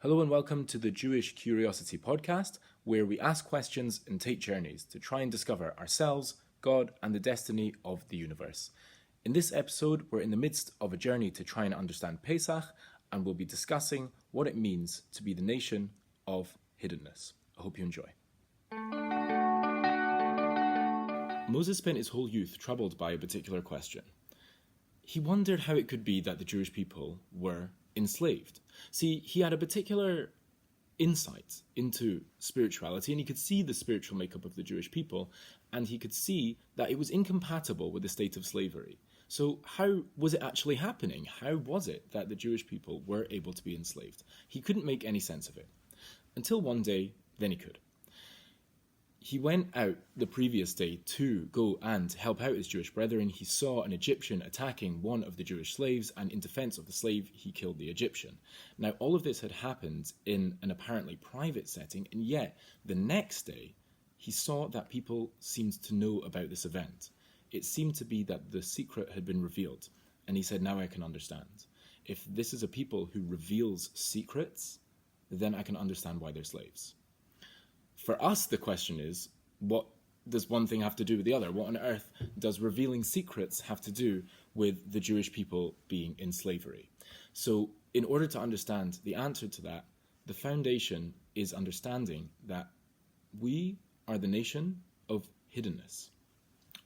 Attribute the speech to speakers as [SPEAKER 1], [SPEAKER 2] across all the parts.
[SPEAKER 1] Hello and welcome to the Jewish Curiosity Podcast, where we ask questions and take journeys to try and discover ourselves, God, and the destiny of the universe. In this episode, we're in the midst of a journey to try and understand Pesach, and we'll be discussing what it means to be the nation of hiddenness. I hope you enjoy. Moses spent his whole youth troubled by a particular question. He wondered how it could be that the Jewish people were enslaved. See, he had a particular insight into spirituality, and he could see the spiritual makeup of the Jewish people, and he could see that it was incompatible with the state of slavery. So how was it actually happening? How was it that the Jewish people were able to be enslaved? He couldn't make any sense of it. Until one day, then he could. He went out the previous day to go and help out his Jewish brethren. He saw an Egyptian attacking one of the Jewish slaves, and in defense of the slave, he killed the Egyptian. Now, all of this had happened in an apparently private setting, and yet the next day, he saw that people seemed to know about this event. It seemed to be that the secret had been revealed, and he said, now I can understand. If this is a people who reveals secrets, then I can understand why they're slaves. For us, the question is, what does one thing have to do with the other? What on earth does revealing secrets have to do with the Jewish people being in slavery? So in order to understand the answer to that, the foundation is understanding that we are the nation of hiddenness.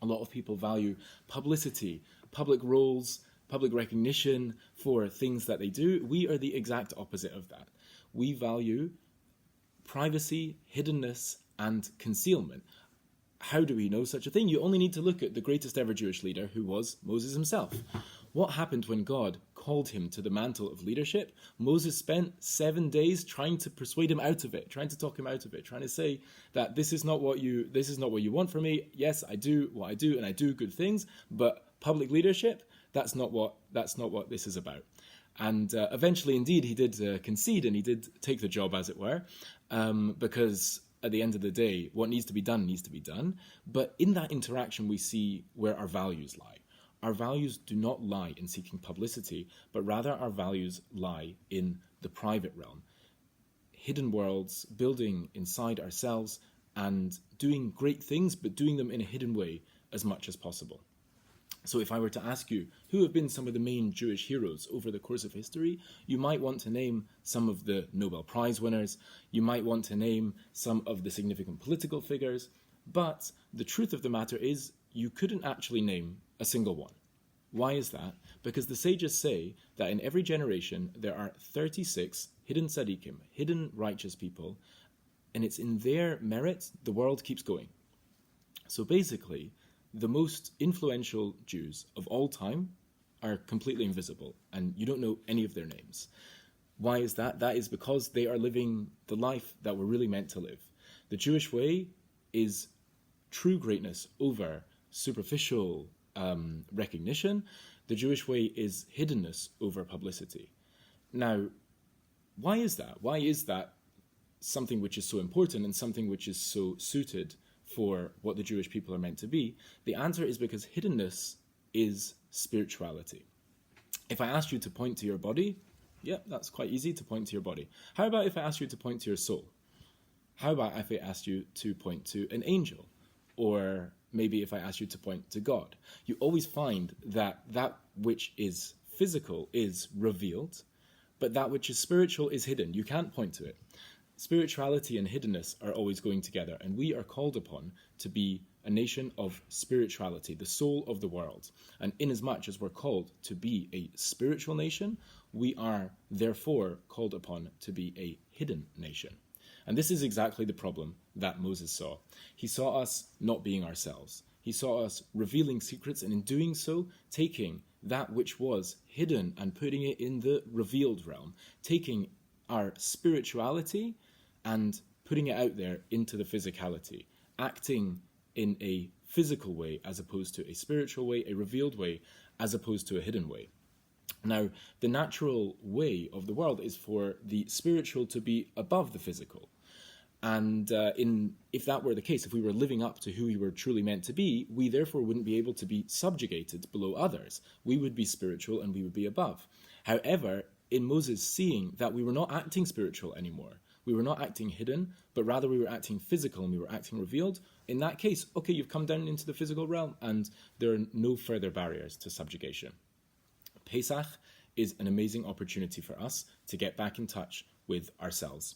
[SPEAKER 1] A lot of people value publicity, public roles, public recognition for things that they do. We are the exact opposite of that. We value privacy, hiddenness, and concealment. How do we know such a thing? You only need to look at the greatest ever Jewish leader, who was Moses himself. What happened when God called him to the mantle of leadership? Moses spent 7 days trying to persuade him out of it, trying to talk him out of it, trying to say that this is not what you want from me. Yes, I do what I do, and I do good things, but public leadership, that's not what this is about. And eventually, indeed, he did concede, and he did take the job, as it were, because at the end of the day, what needs to be done. But in that interaction, we see where our values lie. Our values do not lie in seeking publicity, but rather our values lie in the private realm. Hidden worlds, building inside ourselves, and doing great things, but doing them in a hidden way as much as possible. So if I were to ask you, who have been some of the main Jewish heroes over the course of history, you might want to name some of the Nobel Prize winners, you might want to name some of the significant political figures, but the truth of the matter is you couldn't actually name a single one. Why is that? Because the sages say that in every generation there are 36 hidden tzaddikim, hidden righteous people, and it's in their merit the world keeps going. So basically, the most influential Jews of all time are completely invisible, and you don't know any of their names. Why is that? That is because they are living the life that we're really meant to live. The Jewish way is true greatness over superficial recognition. The Jewish way is hiddenness over publicity. Now, why is that? Why is that something which is so important and something which is so suited for what the Jewish people are meant to be? The answer is because hiddenness is spirituality. If I asked you to point to your body, that's quite easy to point to your body. How about if I asked you to point to your soul? How about if I asked you to point to an angel? Or maybe if I asked you to point to God? You always find that that which is physical is revealed, but that which is spiritual is hidden. You can't point to it. Spirituality and hiddenness are always going together, and we are called upon to be a nation of spirituality, the soul of the world. And inasmuch as we're called to be a spiritual nation, we are therefore called upon to be a hidden nation. And this is exactly the problem that Moses saw. He saw us not being ourselves. He saw us revealing secrets, and in doing so, taking that which was hidden and putting it in the revealed realm, taking our spirituality and putting it out there into the physicality, acting in a physical way as opposed to a spiritual way, a revealed way as opposed to a hidden way. Now, the natural way of the world is for the spiritual to be above the physical. And if that were the case, if we were living up to who we were truly meant to be, we therefore wouldn't be able to be subjugated below others. We would be spiritual and we would be above. However, in Moses seeing that we were not acting spiritual anymore. We were not acting hidden, but rather we were acting physical and we were acting revealed. In that case, okay, you've come down into the physical realm and there are no further barriers to subjugation. Pesach is an amazing opportunity for us to get back in touch with ourselves.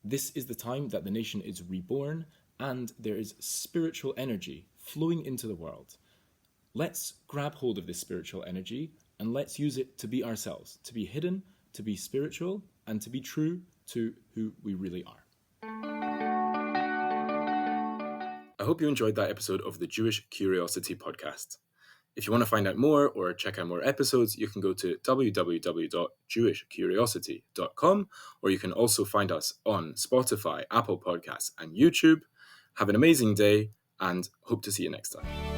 [SPEAKER 1] This is the time that the nation is reborn and there is spiritual energy flowing into the world. Let's grab hold of this spiritual energy and let's use it to be ourselves, to be hidden, to be spiritual, and to be true to who we really are. I hope you enjoyed that episode of the Jewish Curiosity podcast. If you want to find out more or check out more episodes, you can go to www.jewishcuriosity.com, or you can also find us on Spotify, Apple Podcasts, and YouTube. Have an amazing day and hope to see you next time.